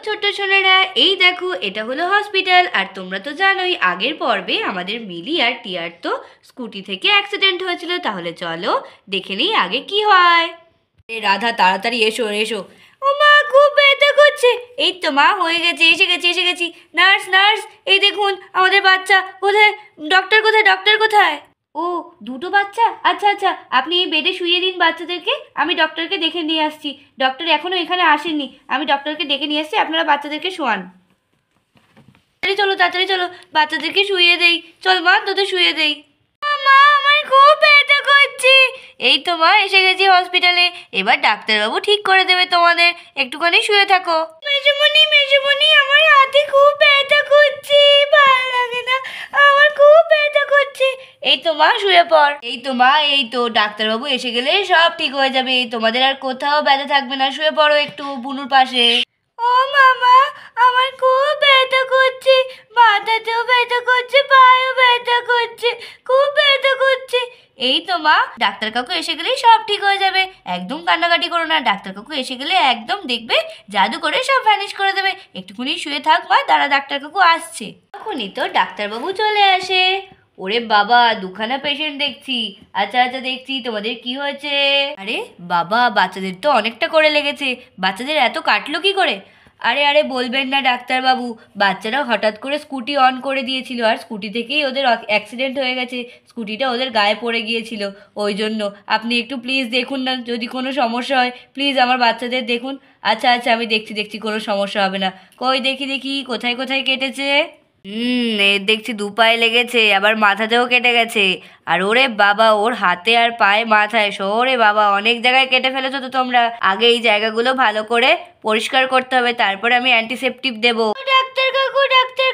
ছোট্ট সোনারা, এই দেখো এটা হলো হসপিটাল। আর তোমরা তো জানোই আগের পর্বে আমাদের মিলি আর টিয়ার তো স্কুটি থেকে অ্যাক্সিডেন্ট হয়েছিল। তাহলে চলো দেখে নিই আগে কি হয়। রাধা তাড়াতাড়ি এসো এসো। ও মা, খুব ব্যথা করছে। এই তো মা, হয়ে গেছে, এসে গেছি। নার্স নার্স, এই দেখুন আমাদের বাচ্চা। কোথায় ডক্টর, কোথায়? ও, দুটো বাচ্চা? আচ্ছা আচ্ছা, আপনি এই বেডে শুইয়ে দিন বাচ্চাদেরকে, আমি ডক্টরকে দেখে নিয়ে আসছি। ডক্টর এখনো এখানে আসেননি, আমি ডক্টরকে ডেকে নিয়ে আসছি, আপনারা বাচ্চাদেরকে শোয়ান। তাড়াতাড়ি চলো, বাচ্চাদেরকে শুইয়ে দেই। চল মা, তোদের শুইয়ে দেই। মা, আমার খুব ব্যথা করছে। এই তো মা, এসে গেছি হসপিটালে। এবার ডাক্তারবাবু ঠিক করে দেবে তোমাদের, একটুখানি শুয়ে থাকো। মেজুমণি, আমার হাতে খুব ব্যথা করছে, ভালো লাগে না, আমার খুব ব্যথা করছে। এই তো মা, শুয়ে পড়। এই তো মা, এই তো ডাক্তারবাবু এসে গেলে সব ঠিক হয়ে যাবে, তোমাদের আর কোথাও ব্যথা থাকবে না। শুয়ে পড়ো একটু বুনুর পাশে। ও মামা, আমার খুব ব্যথা করছে, মাথাতেও ব্যথা করছে, পায়েও ব্যথা করছে, খুব ব্যথা করছে। এই তো মা, ডাক্তার কাকু এসে গেলেই সব ঠিক হয়ে যাবে, একদম কান্নাকাটি করো না। ডাক্তার কাকু এসে গেলে একদম দেখবে জাদু করে সব ভ্যানিশ করে দেবে। একটুখানি শুয়ে থাক মা, দাঁড়া, ডাক্তার কাকু আসছে। তখনই তো ডাক্তারবাবু চলে আসে। ওরে বাবা, দুখানা পেশেন্ট দেখছি। আচ্ছা আচ্ছা, দেখছি তোমাদের কি হয়েছে। আরে বাবা, বাচ্চাদের তো অনেকটা করে লেগেছে, বাচ্চাদের এত কাটলো কি করে? আরে আরে বলবেন না ডাক্তারবাবু, বাচ্চারা হঠাৎ করে স্কুটি অন করে দিয়েছিল, আর স্কুটি থেকেই ওদের অ্যাক্সিডেন্ট হয়ে গেছে। স্কুটিটা ওদের গায়ে পড়ে গিয়েছিল, ওই জন্য। আপনি একটু প্লিজ দেখুন না, যদি কোনো সমস্যা হয় প্লিজ আমার বাচ্চাদের দেখুন। আচ্ছা আচ্ছা, আমি দেখছি, কোনো সমস্যা হবে না। কই দেখি কোথায় কোথায় কেটেছে। এর দেখছি দু পায়ে লেগেছে, আবার মাথাতেও কেটে গেছে। আর ওরে বাবা, ওর হাতে আর পায়ে মাথায় ওরে বাবা, অনেক জায়গায় কেটে ফেলেছো তো তোমরা। আগে এই জায়গাগুলো ভালো করে পরিষ্কার করতে হবে, তারপরে আমি অ্যান্টিসেপটিক দেবো। ডাক্তার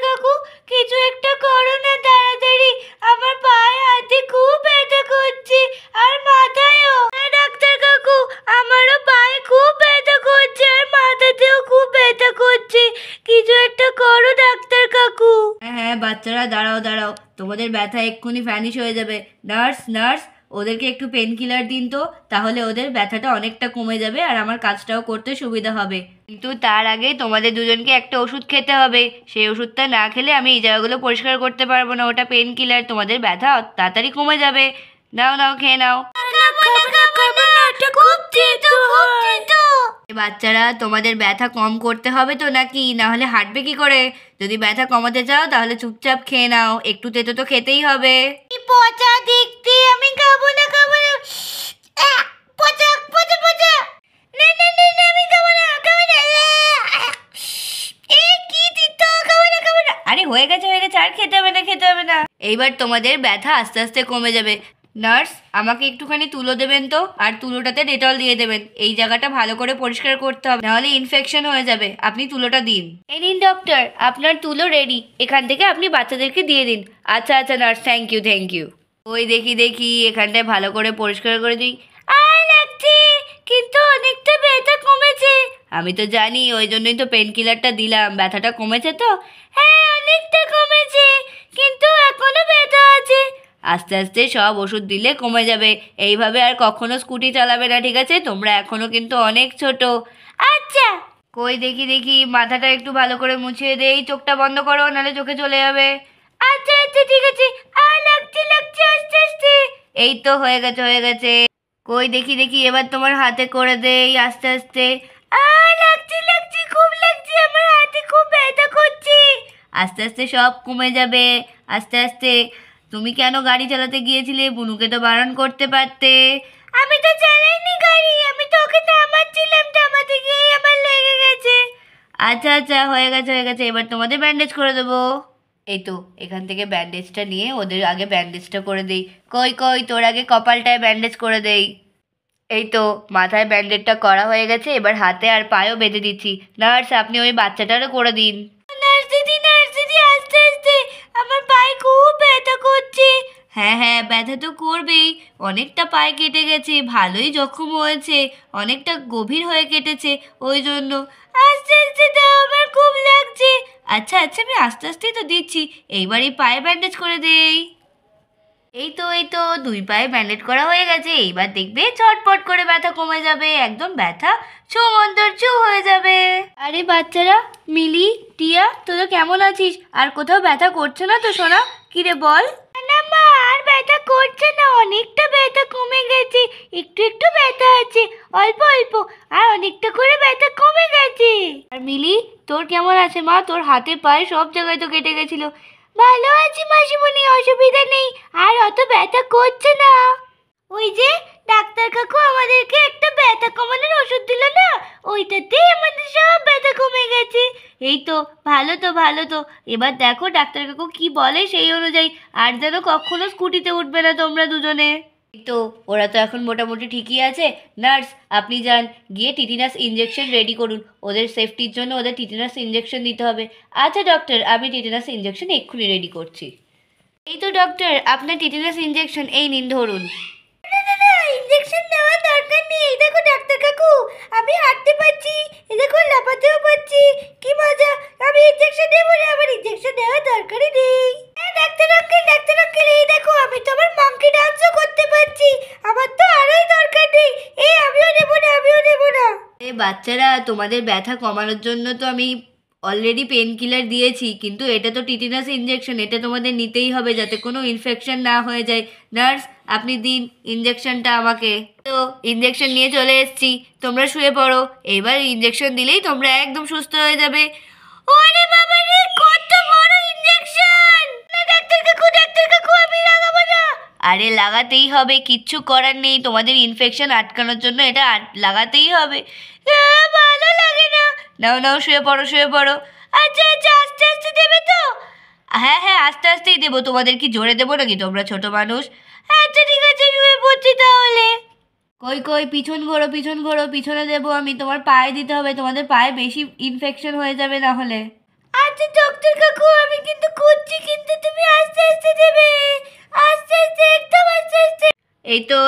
কাকু, কিছু একটা করো না তাড়াতাড়ি, আমার পায়ে হাতে খুব ব্যথা করছে, আর মাথায়ও। ডাক্তার কাকু, আমারও পায়ে খুব ব্যথা করছে, আর মাথাতেও খুব ব্যথা করছে, কিছু একটা করো ডাক্তার কাকু। হ্যাঁ বাচ্চারা, দাঁড়াও, তোমাদের ব্যথা এক্ষুনি ভ্যানিশ হয়ে যাবে। নার্স, ওদেরকে একটু পেন কিলার দিন তো, তাহলে ওদের ব্যথাটা অনেকটা কমে যাবে, আর আমার কাজটাও করতে সুবিধা হবে। কিন্তু তার আগে তোমাদের দুজনকে একটা ওষুধ খেতে হবে, সেই ওষুধটা না খেলে আমি এই জায়গাগুলো পরিষ্কার করতে পারবো না। ওটা পেন কিলার, তোমাদের ব্যথা তাড়াতাড়ি কমে যাবে। নাও, খেয়ে নাও। বাচ্চারা, তোমাদের ব্যথা কম করতে হবে তো নাকি? না হলে হাঁটবে কি করে? যদি ব্যথা কমাতে চাও তাহলে চুপচাপ খেয়ে নাও, একটু তেতো তো খেতেই হবে। পচা দেখতে, আমি খাবো না। পচা। না, আমি খাবো না। কি তিতো, খাবো না। আরে হয়ে গেছে, আর খেতে হবে না। এইবার তোমাদের ব্যথা আস্তে আস্তে কমে যাবে। নার্স, আমাকে একটুখানি তুলো দেবেন তো, আর তুলোটাতে ডেটল দিয়ে দেবেন। এই জায়গাটা ভালো করে পরিষ্কার করতে হবে, নাহলে ইনফেকশন হয়ে যাবে। আপনি তুলোটা দিন। এই নিন ডক্টর, আপনার তুলো রেডি, এখান থেকে আপনি বাচ্চাদেরকে দিয়ে দিন। আচ্ছা নার্স, থ্যাংক ইউ। ওই দেখি এখানটায় ভালো করে পরিষ্কার করে দিই। লাগছে, কিন্তু অনেকটা ব্যথা কমেছে। আমি তো জানি, ওই জন্যই তো পেন কিলারটা দিলাম। ব্যথাটা কমেছে তো? হ্যাঁ, অনেকটা কমেছে, কিন্তু এখনো ব্যথা আছে। আস্তে আস্তে সব ওষুধ দিলে কমে যাবে। এইভাবে আর কখনো স্কুটি চালাবে না, ঠিক আছে? তোমরা এখনো কিন্তু অনেক ছোট। আচ্ছা। কই দেখি মাথাটা একটু ভালো করে মুছিয়ে দেই। চোখটা বন্ধ করো, নাহলে চোখে চলে যাবে। আচ্ছা ঠিক আছে। লাগছে আস্তে। এই তো হয়ে গেছে। কই দেখি এবার তোমার হাতে করে দেই আস্তে আস্তে। লাগছে, খুব লাগছে, আমার হাতে খুব ব্যথা করছে। আস্তে আস্তে সব কমে যাবে, আস্তে। তুমি কেন গাড়ি চালাতে গিয়েছিলে? বুনুকে তো বারণ করতে পারতে। আমি তো চালাইনি গাড়ি, আমি তো ওকে থামাচ্ছিলাম, থামাতে গিয়েই আমার লেগে গেছে। আচ্ছা, হয়ে গেছে। এবার তোমাদের ব্যান্ডেজ করে দেবো। এই তো, এখান থেকে ব্যান্ডেজটা নিয়ে ওদের আগে ব্যান্ডেজটা করে দেই। কই তোর আগে কপালটায় ব্যান্ডেজ করে দেই। এই তো, মাথায় ব্যান্ডেজটা করা হয়ে গেছে, এবার হাতে আর পায়েও বেঁধে দিচ্ছি। নার্স, আপনি ওই বাচ্চাটারও করে দিন। নার্স দিদি, আস্তে, আমার পায়ে খুব ব্যথা করছে। হ্যাঁ, ব্যথা তো করবেই, অনেকটা পায়ে কেটে গেছে, ভালোই জখম হয়েছে, অনেকটা গভীর হয়ে কেটেছে, ওই জন্য। আস্তে দাও, আমার খুব লাগছে। আচ্ছা, আমি আস্তে তো দিচ্ছি। এইবার এই পায়ে ব্যান্ডেজ করে দেই। এই তো দুই পায়ে ব্যান্ডেড করা হয়ে গেছে। এইবার দেখবে চটপট করে ব্যথা কমে যাবে, একদম ব্যথা ছুমন্তর ছু হয়ে যাবে। আরে বাচ্চারা, মিলি, টিয়া, তোরা কেমন আছিস? আর কোথাও ব্যথা করছে না তো সোনা? কিরে বল। না মা, আর ব্যথা করছে না, অনেকটা ব্যথা কমে গেছে। একটু একটু ব্যথা আছে, অল্প অল্প, আর অনেকটা করে ব্যথা কমে গেছে। আর মিলি, তোর কেমন আছে মা? তোর হাতে পায়ে সব জায়গায় তো কেটে গেছিল। ভালো আছি মাসিমণি, অসুবিধা নেই, আর অত ব্যথা করছে না। ওই যে ডাক্তার কাকু আমাদেরকে একটা ব্যথা কমানোর ওষুধ দিল না, ওইটাতেই আমাদের সব ব্যথা কমে গেছে। এই তো ভালো, তো ভালো তো। এবার দেখো ডাক্তার কাকু কি বলে সেই অনুযায়ী। আর যেন কখনো স্কুটিতে উঠবে না তোমরা দুজনে। এই তো ওরা তো এখন মোটামুটি ঠিকই আছে। নার্স, আপনি যান, গিয়ে টিটিনাস ইঞ্জেকশন রেডি করুন। ওদের সেফটির জন্য ওদের টিটিনাস ইঞ্জেকশন দিতে হবে। আচ্ছা ডক্টর, আমি টিটিনাস ইঞ্জেকশন এক্ষুনি রেডি করছি। এই তো ডক্টর, আপনার টিটিনাস ইঞ্জেকশন, এই নিন ধরুন। ইঞ্জেকশন নেওয়ার দরকার নেই। এই দেখো ডাক্তার কাকু, আমি হাঁটতে পারছি, এই দেখো লাফাতেও পারছি, কি মজা। আমি ইঞ্জেকশন নেব না, আমার ইঞ্জেকশন নেওয়ার দরকারই নেই। ডাক্তার আঙ্কেল, এই দেখো আমি তো আমার মাংকি ডান্সও করতে পারছি, আমার তো আরোই দরকার নেই। এই আমিও নেব না। এই বাচ্চারা, তোমাদের ব্যথা কমানোর জন্য তো আমি অলরেডি পেন কিলার দিয়েছি, কিন্তু এটা তো টিটিনাস ইঞ্জেকশন, এটা তোমাদের নিতেই হবে যাতে কোনো ইনফেকশন না হয়ে যায়। নার্স, আপনি দিন ইঞ্জেকশনটা আমাকে। তো ইঞ্জেকশন নিয়ে চলে এসেছি, তোমরা শুয়ে পড়ো। এবার ইঞ্জেকশন দিলেই তোমরা একদম সুস্থ হয়ে যাবে। ওরে বাবা রে, কত বড় ইঞ্জেকশন! না ডাক্তার কাকু, আমি লাগাবো না। আরে লাগাতেই হবে, কিচ্ছু করার নেই, তোমাদের ইনফেকশন আটকানোর জন্য এটা লাগাতেই হবে। ভালো লাগে না। নাও নাও, শুয়ে পড়ো। আচ্ছা আস্তে আস্তে দেবে তো? হ্যাঁ আস্তে আস্তেই দেবো। তোমাদের কি জোরে দেবো নাকি? তোমরা ছোট মানুষ। আচ্ছা ঠিক আছে, শুয়ে পড়ছি তাহলে। কই পিছন ঘোরো, পিছনে দেবো আমি। তোমার পায়ে দিতে হবে, তোমাদের পায়ে বেশি ইনফেকশন হয়ে যাবে না হলে। আচ্ছা ডক্টর কাকু, আমি কিন্তু করছি, কিন্তু তুমি আস্তে আস্তে দেবে, আস্তে আস্তে, একদম আস্তে আস্তে। এই তো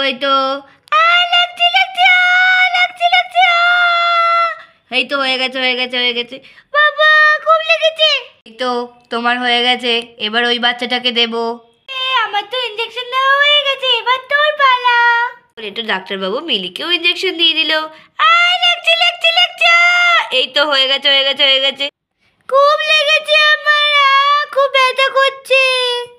লাগছে। এই তো হয়ে গেছে। বাবা, খুব লেগেছে। এই তো তোমার হয়ে গেছে, এবার ওই বাচ্চাটাকে দেবো। আমার তো ইনজেকশন নেওয়া হয়ে গেছে, এবার তোর পালা। এটা ডাক্তারবাবু মিলিকেও ইনজেকশন দিয়ে দিল। লাগছে। এই তো হয়ে গেছে। খুব লেগেছে আমার, খুব ব্যথা করছে।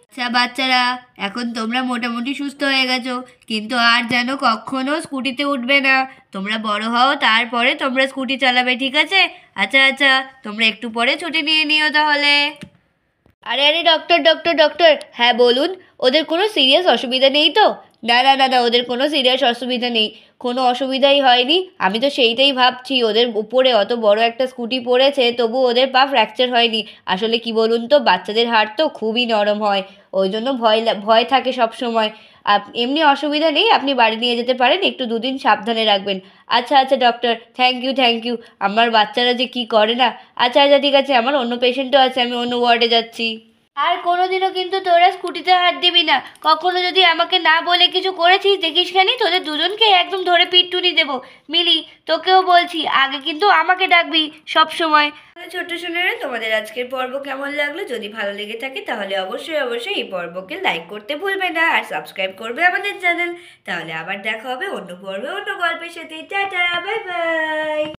আচ্ছা বাচ্চারা, এখন তোমরা মোটামুটি সুস্থ হয়ে গেছো, কিন্তু আর যেন কখনো স্কুটিতে উঠবে না। তোমরা বড় হও, তারপরে তোমরা স্কুটি চালাবে, ঠিক আছে? আচ্ছা, তোমরা একটু পরে ছুটি নিয়ে নিও তাহলে। আরে ডক্টর, হ্যাঁ বলুন। ওদের কোনো সিরিয়াস অসুবিধা নেই তো? না, ওদের কোনো সিরিয়াস অসুবিধা নেই, কোনো অসুবিধাই হয়নি। আমি তো সেইটাই ভাবছি, ওদের উপরে অত বড় একটা স্কুটি পড়েছে তবু ওদের পা ফ্র্যাকচার হয়নি। আসলে কি বলুন তো, বাচ্চাদের হাড় তো খুবই নরম হয়, ওই জন্য ভয় থাকে সব সময়। এমনি অসুবিধা নেই, আপনি বাড়ি নিয়ে যেতে পারেন, একটু দুদিন সাবধানে রাখবেন। আচ্ছা ডক্টর, থ্যাংক ইউ। আমার বাচ্চারা যে কি করে না। আচ্ছা ঠিক আছে, আমার অন্য পেশেন্টও আছে, আমি অন্য ওয়ার্ডে যাচ্ছি। আর কোনোদিনও কিন্তু তোরা স্কুটিতে হাত দিবি না। কখনো যদি আমাকে না বলে কিছু করেছিস দেখিস খানি, তোদের দুজনকে একদম ধরে পিটুনি দেবো। মিলি, তোকেও বলছি, আগে কিন্তু আমাকে ডাকবি সব সময়। ছোট্ট শুনেরা, তোমাদের আজকের পর্ব কেমন লাগলো? যদি ভালো লেগে থাকে তাহলে অবশ্যই এই পর্বকে লাইক করতে ভুলবে না, আর সাবস্ক্রাইব করবে আমাদের চ্যানেল। তাহলে আবার দেখা হবে অন্য পর্বে অন্য গল্পের সাথে। Tata, bye bye.